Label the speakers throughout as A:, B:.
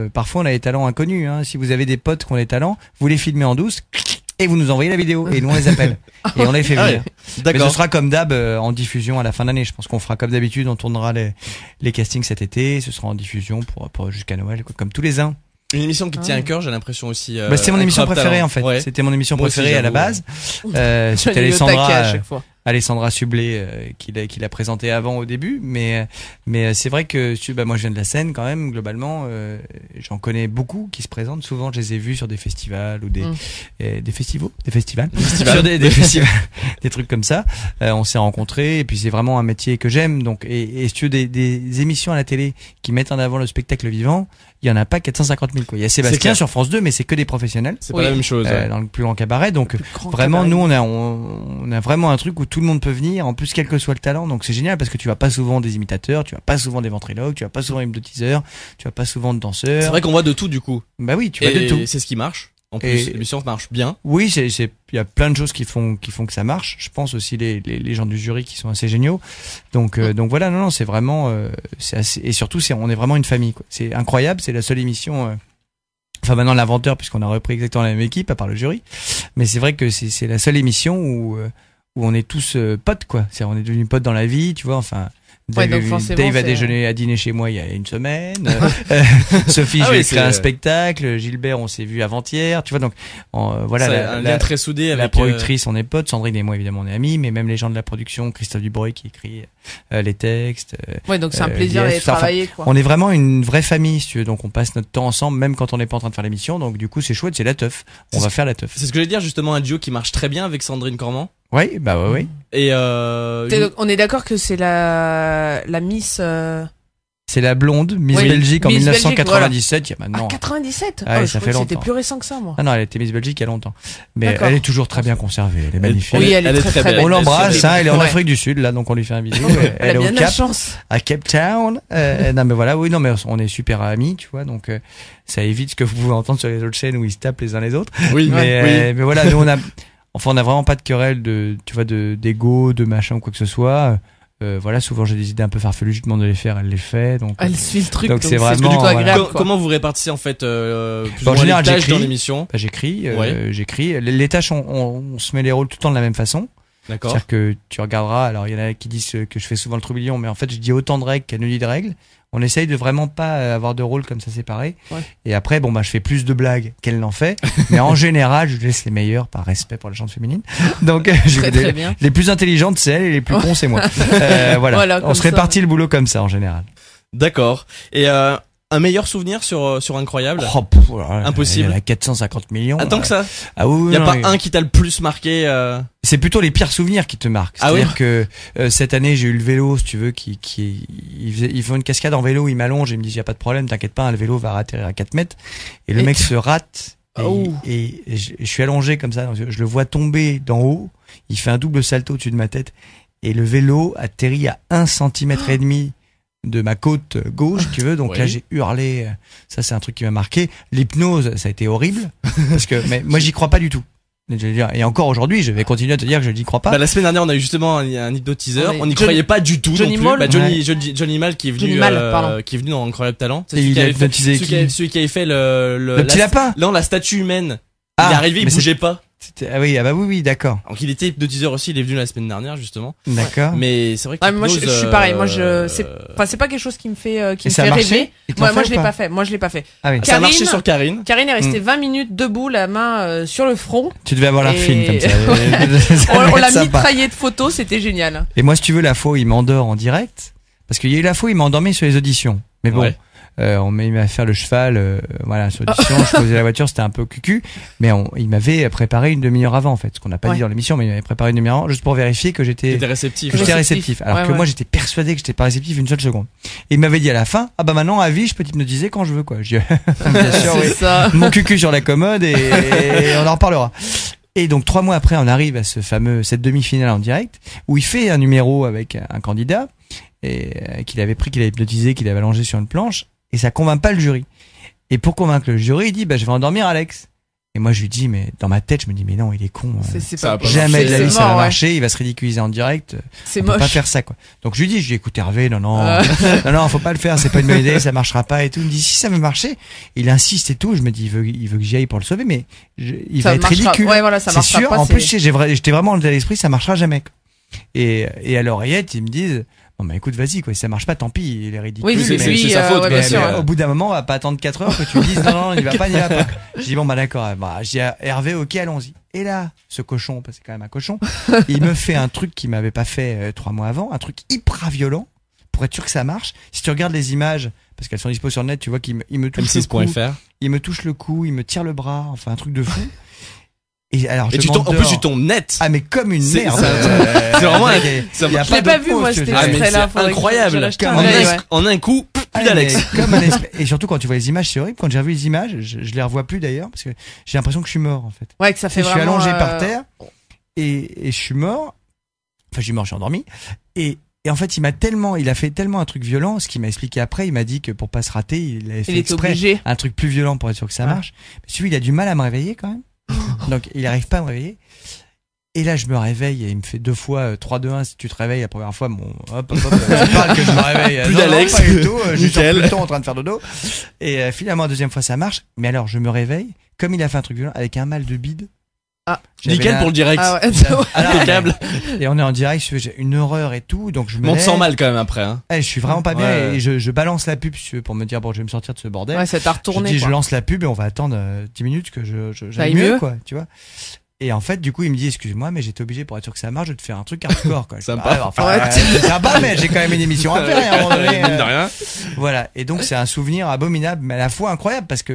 A: parfois on a des talents inconnus. Hein. Si vous avez des potes qui ont des talents, vous les filmez en douce et vous nous envoyez la vidéo et nous on les appelle et on les fait venir. Mais ce sera comme d'hab en diffusion à la fin d'année. Je pense qu'on fera comme d'habitude, on tournera les castings cet été. Ce sera en diffusion pour jusqu'à Noël, quoi, comme tous les ans.
B: Une émission qui te tient à cœur, j'ai l'impression aussi.
A: C'était mon émission préférée en fait. Ouais. C'était mon émission préférée à la base. C'était Alessandra Sublet qui l'a présenté avant au début, mais c'est vrai que moi je viens de la Seine quand même globalement. J'en connais beaucoup qui se présentent. Souvent je les ai vus sur des festivals ou des festivals sur des festivals, des trucs comme ça. On s'est rencontrés et puis c'est vraiment un métier que j'aime. Donc et si tu veux des émissions à la télé qui mettent en avant le spectacle vivant, il y en a pas 450 000 quoi. Il y a Sébastien sur France 2, mais c'est que des professionnels.
B: C'est pas la même chose.
A: Dans le plus grand cabaret. Donc vraiment, nous on a vraiment un truc où tout le monde peut venir. En plus, quel que soit le talent. Donc c'est génial parce que tu vas pas souvent des imitateurs, tu vas pas souvent des ventriloques, tu vas pas souvent des hypnotiseurs, tu vas pas souvent de danseurs.
B: C'est vrai qu'on voit de tout du coup.
A: Bah oui, tu vois de tout.
B: C'est ce qui marche. En plus, l'émission marche bien.
A: Oui, il y a plein de choses qui font que ça marche. Je pense aussi les gens du jury qui sont assez géniaux. Donc voilà, non, c'est vraiment, c'est assez, et surtout on est vraiment une famille, quoi. C'est incroyable, c'est la seule émission, enfin maintenant l'inventeur puisqu'on a repris exactement la même équipe à part le jury. Mais c'est vrai que c'est la seule émission où on est tous potes, quoi. On est devenus potes dans la vie, tu vois, enfin. Dave a dîné chez moi il y a une semaine. Sophie, j'ai créé un spectacle. Gilbert, on s'est vu avant-hier. Tu vois, donc voilà.
B: C'est un lien très soudé avec
A: la productrice. On est potes. Sandrine et moi, évidemment, on est amis. Mais même les gens de la production, Christophe Dubreuil qui écrit les textes.
C: Ouais, donc c'est un plaisir d'aller travailler, quoi.
A: On est vraiment une vraie famille, si tu veux. Donc on passe notre temps ensemble, même quand on n'est pas en train de faire l'émission. Donc du coup, c'est chouette, c'est la teuf. On va faire la teuf.
B: C'est ce que je veux dire, justement, un duo qui marche très bien avec Sandrine Cormand.
A: Oui, bah oui.
B: Et
C: on est d'accord que c'est la Miss.
A: C'est la blonde Miss Belgique en
C: Miss
A: 1997. Il y a maintenant.
C: 97.
A: Ah, ça fait longtemps.
C: C'était plus récent que ça, moi.
A: Ah non, elle était Miss Belgique il y a longtemps. Mais elle est toujours très bien conservée. Elle est magnifique.
C: Oui, elle est très belle.
A: On l'embrasse. Elle est en Afrique du Sud là, donc on lui fait un bisou.
C: Elle a bien de la chance.
A: À Cape Town. Non mais voilà, oui, non mais on est super amis, tu vois, donc ça évite ce que vous pouvez entendre sur les autres chaînes où ils se tapent les uns les autres.
B: Oui.
A: Mais voilà, nous on a vraiment pas de querelle d'ego, de machin ou quoi que ce soit. Voilà, souvent j'ai des idées un peu farfelues, je demande de les faire, elle les fait. Donc
C: elle suit le truc.
A: Donc c'est vraiment
C: agréable.
B: Comment vous répartissez en fait
A: en général,
B: les tâches dans l'émission?
A: J'écris. Les tâches, on se met les rôles tout le temps de la même façon.
B: D'accord.
A: C'est-à-dire que tu regarderas. Alors il y en a qui disent que je fais souvent le troublion, mais en fait je dis autant de règles qu'elle ne dit de règles. On essaye de vraiment pas avoir de rôle comme ça séparé. Ouais. Et après, je fais plus de blagues qu'elle n'en fait. Mais en général, je laisse les meilleurs par respect pour la gente féminine. Donc,
C: très bien.
A: Les plus intelligentes, c'est elle et les plus cons, c'est moi. Voilà. On se répartit le boulot comme ça, en général.
B: D'accord. Et, un meilleur souvenir sur Incroyable? Impossible.
A: Il y en a 450 millions.
B: Tant que ça?
A: Ah oui.
B: Il y a pas un qui t'a le plus marqué,
A: C'est plutôt les pires souvenirs qui te marquent. C'est-à-dire que cette année j'ai eu le vélo, si tu veux, ils font une cascade en vélo, il m'allonge, il me dit y a pas de problème, t'inquiète pas, le vélo va atterrir à 4 mètres. Et le mec se rate. Et je suis allongé comme ça, je le vois tomber d'en haut. Il fait un double salto au-dessus de ma tête et le vélo atterrit à 1,5 cm de ma côte gauche, tu veux. Donc là j'ai hurlé. Ça c'est un truc qui m'a marqué. L'hypnose, ça a été horrible parce que mais moi j'y crois pas du tout. Et encore aujourd'hui, je vais continuer à te dire que je n'y crois pas.
B: La semaine dernière, on a eu justement un hypnotiseur. On n'y croyait pas du tout.
C: Johnny
B: Mal. Johnny Mal qui est venu dans Incroyable Talent.
A: C'est
B: celui qui avait fait
A: le petit lapin.
B: Non, la statue humaine. Il est arrivé, il bougeait pas.
A: Oui, d'accord.
B: Donc il était hypnotiseur aussi, il est venu la semaine dernière justement.
A: D'accord.
B: Mais c'est vrai que
C: moi je suis pareil, c'est pas quelque chose qui me fait rêver. Moi je l'ai pas fait.
A: Ah oui.
B: Ça a marché sur Karine.
C: Karine est restée 20 minutes debout, la main sur le front.
A: Tu devais avoir la fine comme ça.
C: On l'a mitraillé de photos, c'était génial.
A: Et moi si tu veux, la fois où il m'endort en direct, parce qu'il y a eu la fois où il m'a endormi sur les auditions. Mais bon. Il m'a fait le cheval, sur l'audition, je posais la voiture, c'était un peu cucu, mais il m'avait préparé une demi-heure avant, en fait, ce qu'on n'a pas dit dans l'émission, mais il m'avait préparé une demi-heure avant, juste pour vérifier que j'étais réceptif. Alors que moi, j'étais persuadé que j'étais pas réceptif une seule seconde. Et il m'avait dit à la fin, maintenant, à vie, je peux t'hypnotiser quand je veux, quoi. Je dis, bien sûr, oui. Ça. Mon cucu sur la commode et on en reparlera. Et donc 3 mois après, on arrive à cette demi-finale en direct, où il fait un numéro avec un candidat, et qu'il avait hypnotisé, qu'il avait allongé sur une planche. Et ça convainc pas le jury. Et pour convaincre le jury, il dit, je vais endormir Alex. Et moi, je lui dis, mais dans ma tête, je me dis, mais non, il est con.
C: C'est pas
A: jamais de la vie, ça va
C: mort,
A: marcher. Il va se ridiculiser en direct.
C: C'est
A: On
C: moche.
A: peut pas faire ça, quoi. Donc, je lui dis, écoute, Hervé, non, faut pas le faire. C'est pas une bonne idée, ça marchera pas et tout. Il me dit, si ça veut marcher. Il insiste et tout. Je me dis, il veut que j'y aille pour le sauver, mais il va être ridicule.
C: Ouais, voilà, ça marchera
A: sûr.
C: pas.
A: En plus, j'étais vraiment dans l'esprit, ça marchera jamais. Et à l'oreillette, ils me disent, non, mais écoute, vas-y, quoi. Si ça marche pas, tant pis, il est ridicule.
C: Oui, c'est
B: sa faute,
C: bien sûr.
A: Au bout d'un moment, on va pas attendre 4 heures que tu me dises, non, il va pas. Je dis, bon, bah, d'accord. Je dis à Hervé, ok, allons-y. Et là, ce cochon, parce que c'est quand même un cochon, il me fait un truc qu'il m'avait pas fait 3 mois avant, un truc hyper violent, pour être sûr que ça marche. Si tu regardes les images, parce qu'elles sont dispo sur le net, tu vois qu'il me touche le cou. Il me touche le cou, il me tire le bras, enfin, un truc de fou. Et alors,
B: en plus, tu tombes net.
A: Ah, mais comme une merde.
B: C'est vraiment
C: je l'ai pas vu, moi, cet extrait-là.
B: C'est incroyable. En un coup, plus d'Alex.
A: Et surtout, quand tu vois les images, c'est horrible. Quand j'ai revu les images, je les revois plus d'ailleurs, parce que j'ai l'impression que je suis mort, en fait.
C: Ouais, que ça fait vraiment.
A: Je suis allongé par terre, et je suis mort. Enfin, je suis endormi. Et en fait, il a fait tellement un truc violent, ce qu'il m'a expliqué après, il m'a dit que pour pas se rater, il avait fait exprès un truc plus violent pour être sûr que ça marche. Mais celui, il a du mal à me réveiller quand même. Donc il arrive pas à me réveiller. Et là je me réveille et il me fait 2 fois 3, 2, 1. Si tu te réveilles la première fois, bon hop, tu parles que je me réveille.
B: Plus d'Alex,
A: pas du tout. Je suis tout le temps en train de faire dodo. Et finalement, 2e fois ça marche. Mais alors je me réveille, comme il a fait un truc violent, avec un mal de bide.
B: Nickel pour le direct.
A: Impeccable. Et on est en direct, j'ai une horreur et tout, donc je me
B: sens mal quand même après. Hein.
A: Je suis vraiment pas bien et je balance la pub pour me dire bon, je vais me sortir de ce bordel.
C: Ouais, ça t'a retourné.
A: Je lance la pub et on va attendre 10 minutes que j'aille mieux, quoi, tu vois. Et en fait, du coup, il me dit, excuse-moi, mais j'étais obligé pour être sûr que ça marche de te faire un truc hardcore, quoi.
B: Sympa.
A: C'est sympa, mais j'ai quand même une émission à faire, à un moment donné.
B: De rien.
A: Voilà. Et donc, c'est un souvenir abominable, mais à la fois incroyable parce que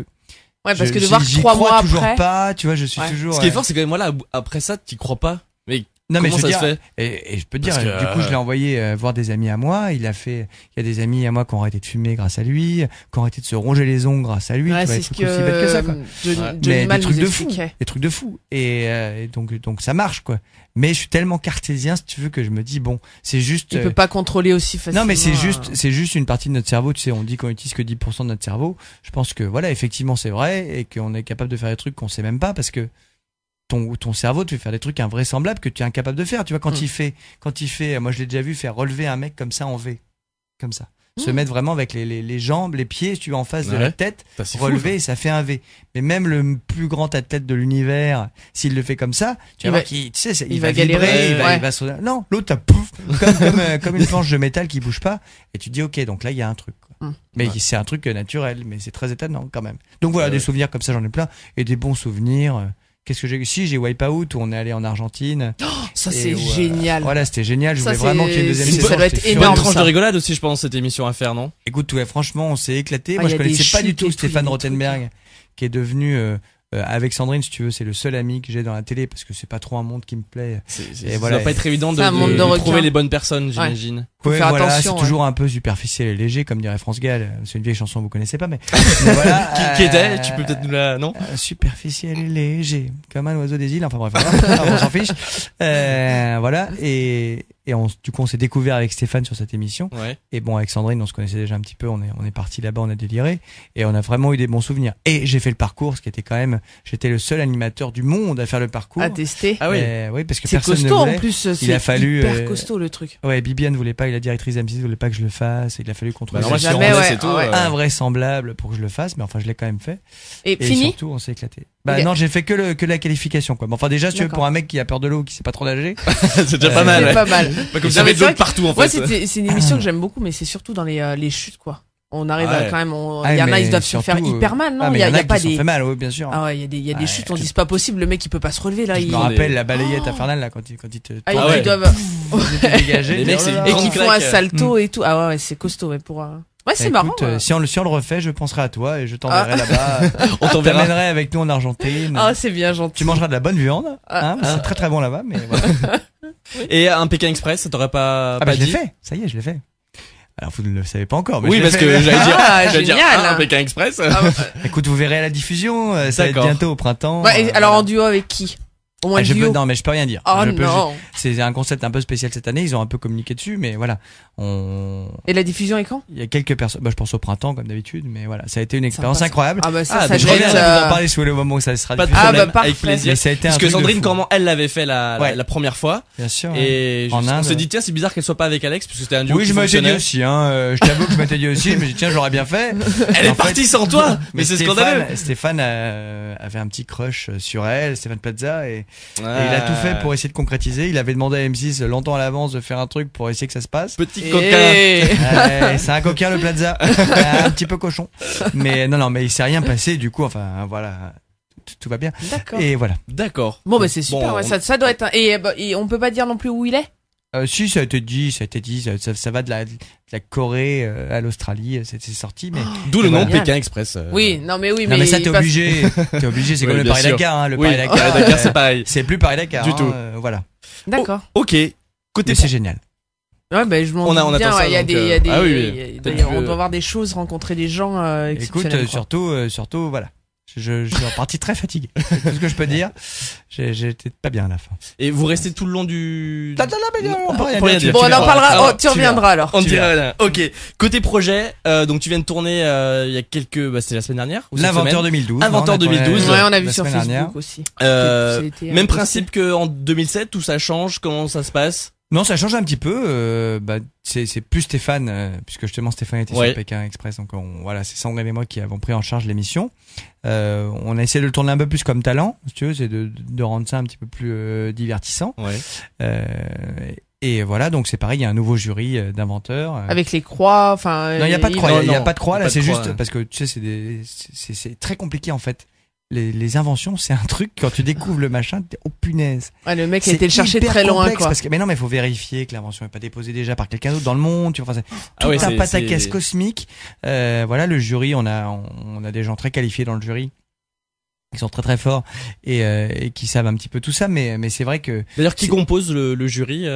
C: ouais, parce que de voir 3 mois
A: toujours
C: après.
A: pas, tu vois, je suis toujours.
B: Ce qui est fort, c'est quand même, voilà, après ça, t'y crois pas. Mais
A: non,
B: comment ça se fait?
A: Et je peux te dire, du coup, je l'ai envoyé voir des amis à moi. Il y a des amis à moi qui ont arrêté de fumer grâce à lui, qui ont arrêté de se ronger les ongles grâce à lui.
C: Ouais, c'est ce que, aussi bête que ça, quoi.
A: Mais des trucs de fou. Et donc ça marche, quoi. Mais je suis tellement cartésien, si tu veux, que je me dis bon, c'est juste.
C: Il peut pas contrôler aussi facilement.
A: Non, mais c'est juste une partie de notre cerveau. Tu sais, on dit qu'on utilise que 10% de notre cerveau. Je pense que voilà, effectivement, c'est vrai et qu'on est capable de faire des trucs qu'on sait même pas parce que ton cerveau te fait faire des trucs invraisemblables que tu es incapable de faire. Tu vois, quand il fait, moi je l'ai déjà vu faire relever un mec comme ça en V, comme ça. Se mettre vraiment avec les jambes, les pieds, si tu vas en face de la tête, relever, et ça fait un V. Mais même le plus grand athlète de l'univers, s'il le fait comme ça, tu vas voir qu'il, tu sais, il va
C: galérer,
A: vibrer, il va se... Non, l'autre, t'as pouf, comme une planche de métal qui bouge pas, et tu te dis, ok, donc là, il y a un truc, quoi. Mais c'est un truc naturel, mais c'est très étonnant, quand même. Donc voilà, des souvenirs comme ça, j'en ai plein, et des bons souvenirs. Qu'est-ce que j'ai Wipeout où on est allé en Argentine.
C: Oh, ça c'est génial.
A: Voilà, c'était génial. Je voulais vraiment qu'il y ait une deuxième saison.
C: Ça doit être énorme.
B: Une tranche de rigolade aussi, je pense, cette émission à faire, non?
A: Écoute, ouais, franchement, on s'est éclaté. Moi, je connaissais pas du tout Stéphane Rothenberg, qui est devenu avec Sandrine, si tu veux, c'est le seul ami que j'ai dans la télé parce que c'est pas trop un monde qui me plaît.
B: Et voilà, ça doit pas être évident de trouver les bonnes personnes, j'imagine.
A: Faut faire attention. C'est toujours un peu superficiel et léger, comme dirait France Gall. C'est une vieille chanson que vous connaissez pas, mais voilà.
B: Qui était? Tu peux peut-être nous la, non?
A: Superficiel et léger, comme un oiseau des îles. Enfin bref, on s'en fiche. Voilà. Et du coup, on s'est découvert avec Stéphane sur cette émission.
B: Ouais.
A: Et bon, avec Sandrine, on se connaissait déjà un petit peu. On est parti là-bas, on a déliré. Et on a vraiment eu des bons souvenirs. Et j'ai fait le parcours, ce qui était quand même, j'étais le seul animateur du monde à faire le parcours.
C: À tester.
B: Ah oui.
A: Oui, parce que
C: c'est
A: personne
C: costaud
A: ne voulait.
C: En plus.
A: Il a fallu.
C: Hyper costaud le truc.
A: Ouais, Bibiane voulait pas, la directrice d'M6 voulait pas que je le fasse. Il a fallu qu'on trouve invraisemblable pour que je le fasse. Mais enfin, je l'ai quand même fait.
C: Et fini.
A: Surtout, on s'est éclaté. Non, j'ai fait que la qualification, quoi. Mais enfin, déjà, si tu veux, pour un mec qui a peur de l'eau, qui sait pas trop nager.
B: C'est déjà pas mal.
C: C'est pas mal.
B: Comme j'avais d'autres partout, en fait.
C: Ouais, c'est une émission que j'aime beaucoup, mais c'est surtout dans les chutes, quoi. On arrive à quand même, il y en a, ils doivent se faire hyper mal, non?
A: Il y a pas des. Ça fait mal, oui, bien sûr.
C: Ah ouais, il y a des chutes, on dit c'est pas possible, le mec il peut pas se relever, là.
A: Je me rappelle la balayette infernale, là, quand il te.
C: Ils doivent.
A: dégager.
C: Et qui font un salto et tout. Ah ouais, c'est costaud, ouais, pour. Ouais, c'est marrant.
A: Si on le refait, je penserai à toi et je t'enverrai là-bas.
B: On
A: t'emmènerai avec nous en Argentine.
C: Ah, c'est bien gentil.
A: Tu mangeras de la bonne viande. C'est très très bon là-bas, mais voilà.
B: Et un Pékin Express, ça t'aurait pas
A: je l'ai fait. Ça y est, je l'ai fait. Alors vous ne le savez pas encore, mais
B: oui, parce que j'allais dire un Pékin Express.
A: Écoute, vous verrez à la diffusion, ça va être bientôt au printemps.
C: Ouais, alors en duo avec qui? Au moins
A: non, mais je peux rien dire.
C: Oh non.
A: C'est un concept un peu spécial cette année. Ils ont un peu communiqué dessus, mais voilà.
C: Et la diffusion est quand?
A: Il y a quelques personnes. Je pense au printemps, comme d'habitude, mais voilà. Ça a été une expérience incroyable.
C: Ah, bah, ça
A: je reviens à vous en parler sous le moment où ça sera diffusé.
B: Avec plaisir.
A: Mais ça a été
B: parce que Sandrine, comment elle l'avait fait la première fois.
A: Bien sûr.
B: Et on s'est dit, tiens, c'est bizarre qu'elle soit pas avec Alex, parce que c'était un duo.
A: Oui, je m'étais dit aussi, je t'avoue que je m'étais dit aussi, je me dis, tiens, j'aurais bien fait.
B: Elle est partie sans toi. Mais c'est scandaleux.
A: Stéphane avait un petit crush sur elle, Stéphane Plaza, et il a tout fait pour essayer de concrétiser. Il avait demandé à M6 longtemps à l'avance de faire un truc pour essayer que ça se passe.
B: Petit coquin.
A: C'est un coquin, le Plaza. Un petit peu cochon. Mais non, mais il s'est rien passé, du coup, enfin, voilà. Tout va bien.
C: D'accord.
A: Et voilà.
B: D'accord.
C: Bon, bah, c'est super, ouais, ça doit être et on peut pas dire non plus où il est?
A: Si, ça a été dit, ça va de la Corée à l'Australie, c'est sorti, mais.
B: D'où le nom Pékin Express.
C: Oui, non, mais
A: non, mais ça, t'es obligé, c'est comme le Paris-Dakar, le
B: Paris-Dakar, c'est pareil.
A: C'est plus Paris-Dakar.
B: Du tout.
A: Voilà.
C: D'accord.
B: Ok.
A: Côté c'est génial.
C: Ouais, ben, je m'en dis bien, il y a des, on doit avoir des choses, rencontrer des gens, exceptionnels.
A: Écoute, surtout, voilà. Je suis reparti très fatigué. C'est tout ce que je peux dire. J'étais pas bien à la fin.
B: Et vous restez tout le long du...
A: On peut rien dire.
C: Bon, on en parlera. Tu reviendras alors.
B: On dira rien. Ok. Côté projet, donc tu viens de tourner il y a quelques... c'était la semaine dernière ou
A: L'Inventeur 2012.
B: Inventeur 2012.
C: Ouais, on a vu sur Facebook aussi.
B: Même principe qu'en 2007, tout ça change. Comment ça se passe?
A: Non, ça change un petit peu. C'est plus Stéphane, puisque justement Stéphane était sur Pékin Express, donc voilà, c'est Sandrine et moi qui avons pris en charge l'émission. On a essayé de le tourner un peu plus comme talent, si tu veux, c'est de rendre ça un petit peu plus divertissant. Et voilà, donc c'est pareil, il y a un nouveau jury d'inventeurs.
C: Avec les croix, enfin.
A: Non, il y a pas de croix. Il y a pas de croix. Là, c'est juste parce que tu sais, c'est très compliqué en fait. Les inventions, c'est un truc, quand tu découvres le machin, oh punaise.
C: Ouais, le mec a été le chercher très loin, quoi.
A: Mais non, mais il faut vérifier que l'invention n'est pas déposée déjà par quelqu'un d'autre dans le monde, tu vois. Enfin, c'est tout un pataquès cosmique. Voilà, le jury, on a des gens très qualifiés dans le jury. Qui sont très très forts et qui savent un petit peu tout ça, mais c'est vrai que.
B: D'ailleurs, qui compose le jury?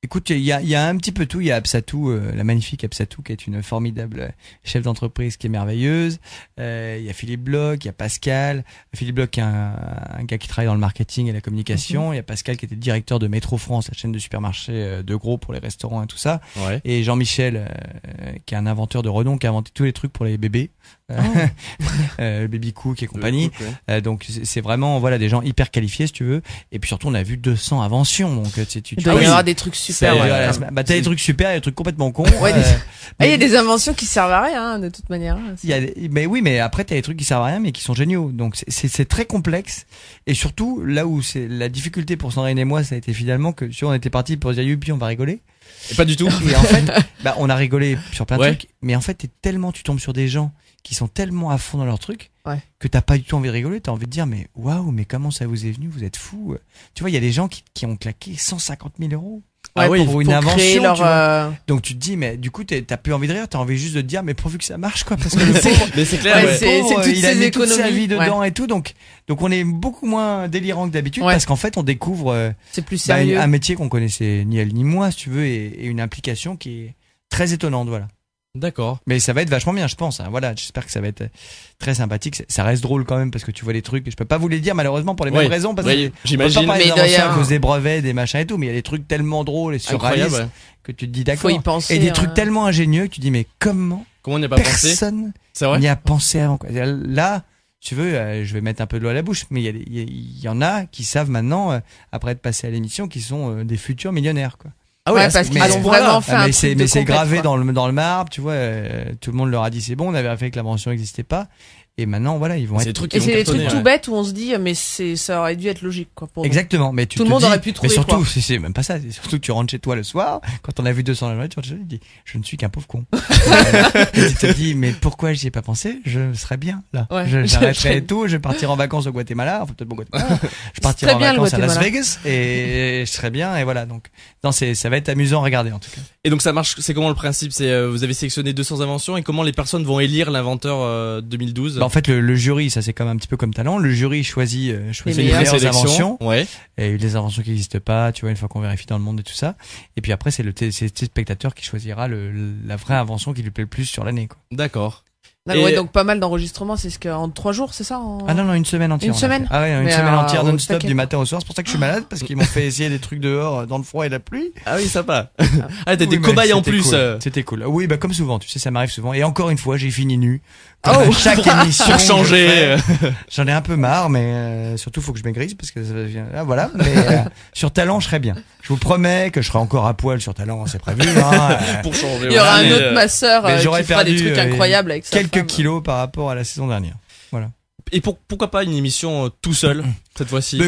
A: Écoute, il y a un petit peu tout. Il y a Absatou, la magnifique Absatou, qui est une formidable chef d'entreprise qui est merveilleuse. Il y a Philippe Bloch, il y a Pascal. Philippe Bloch, qui est un gars qui travaille dans le marketing et la communication. Il y a Pascal, qui était le directeur de Métro France, la chaîne de supermarchés de gros pour les restaurants et tout ça.
B: Ouais.
A: Et Jean-Michel, qui est un inventeur de renom, qui a inventé tous les trucs pour les bébés. Baby Cook et compagnie. Donc c'est vraiment voilà des gens hyper qualifiés si tu veux. Et puis surtout on a vu 200 inventions. Donc tu
C: dois y avoir des trucs super.
A: T'as des trucs super et des trucs complètement cons.
C: Il y a des inventions qui servent à rien de toute manière.
A: Mais oui, mais après t'as des trucs qui servent à rien mais qui sont géniaux. Donc c'est très complexe. Et surtout là où c'est la difficulté pour Sandrine et moi, ça a été finalement que on était partis pour dire youpi, on va rigoler.
B: Et pas du tout.
A: Et en fait, on a rigolé sur plein de trucs. Mais en fait, tu tombes sur des gens qui sont tellement à fond dans leur truc que t'as pas du tout envie de rigoler, t'as envie de dire mais waouh, mais comment ça vous est venu, vous êtes fous. Tu vois, il y a des gens qui ont claqué 150 000 euros pour une invention. Donc tu te dis mais du coup t'as plus envie de rire, t'as envie juste de te dire mais pourvu que ça marche quoi, parce que le pauvre,
B: mais c'est clair,
A: il a mis toute sa vie dedans et tout, donc on est beaucoup moins délirant que d'habitude parce qu'en fait on découvre
C: c'est plus sérieux.
A: Un métier qu'on connaissait ni elle ni moi si tu veux et une implication qui est très étonnante, voilà.
B: D'accord.
A: Mais ça va être vachement bien, je pense. Voilà, j'espère que ça va être très sympathique. Ça reste drôle quand même parce que tu vois des trucs. Je peux pas vous les dire malheureusement pour les mêmes raisons parce que
B: j'imagine.
A: On peut pas parler d'inventions à cause des brevets, des machins et tout. Mais il y a des trucs tellement drôles et surréalistes que tu te dis d'accord.
C: Faut y penser.
A: Et des trucs tellement ingénieux que tu te dis mais comment
B: on n'y a pas
A: personne n'y a pensé avant quoi. Là, tu veux, je vais mettre un peu de l'eau à la bouche, mais il y en a qui savent maintenant après être passé à l'émission qui sont des futurs millionnaires quoi.
C: Ah ouais, parce qu'ils ont vraiment fait un truc
A: mais c'est gravé dans le marbre, tu vois. Tout le monde leur a dit c'est bon, on avait fait que l'invention n'existait pas. Et maintenant, voilà, ils vont être.
C: Et c'est des trucs tout bêtes où on se dit, mais ça aurait dû être logique, quoi. Pour
A: exactement, mais
C: tout le monde aurait pu trouver.
A: Mais surtout, c'est même pas ça. C'est surtout que tu rentres chez toi le soir, quand on a vu 200 la tu te dis, je ne suis qu'un pauvre con. Et tu te dis, mais pourquoi j'y ai pas pensé? Je serais bien, là. J'arrêterais tout, je partirais en vacances au Guatemala, enfin, peut-être pas au Guatemala. Je partirais en vacances à Las Vegas, et je serais bien, et voilà. Donc, non, ça va être amusant à regarder, en tout cas.
B: Et donc, ça marche, c'est comment le principe? C'est, vous avez sélectionné 200 inventions, et comment les personnes vont élire l'inventeur, 2012?
A: En fait, le jury, ça c'est comme un petit peu comme talent. Le jury choisit les meilleures inventions. Et les inventions qui n'existent pas, tu vois, une fois qu'on vérifie dans le monde et tout ça. Et puis après, c'est le spectateur qui choisira la vraie invention qui lui plaît le plus sur l'année, quoi.
B: D'accord.
C: Ouais, donc pas mal d'enregistrements, c'est ce qu'en 3 jours, c'est ça
A: Ah non, une semaine entière.
C: Une semaine
A: Ah ouais, une semaine entière non-stop du matin au soir. C'est pour ça que je suis malade, parce qu'ils m'ont fait essayer des trucs dehors, dans le froid et la pluie.
B: Ah oui, sympa. Ah, t'as des cobayes en plus.
A: Cool. C'était cool. Oui, bah comme souvent, tu sais, ça m'arrive souvent. Et encore une fois, j'ai fini nu. Comme à chaque émission.
B: Pour changer.
A: J'en ai un peu marre, mais surtout faut que je maigrisse, parce que ça devient... voilà. Mais sur Talent, je serai bien. Je vous promets que je serai encore à poil sur Talent, c'est prévu.
B: Pour changer.
C: Il y aura un autre masseur qui fera
A: perdu,
C: des trucs incroyables avec ça.
A: Quelques kilos par rapport à la saison dernière. Voilà.
B: Et pourquoi pas une émission tout seul cette fois-ci?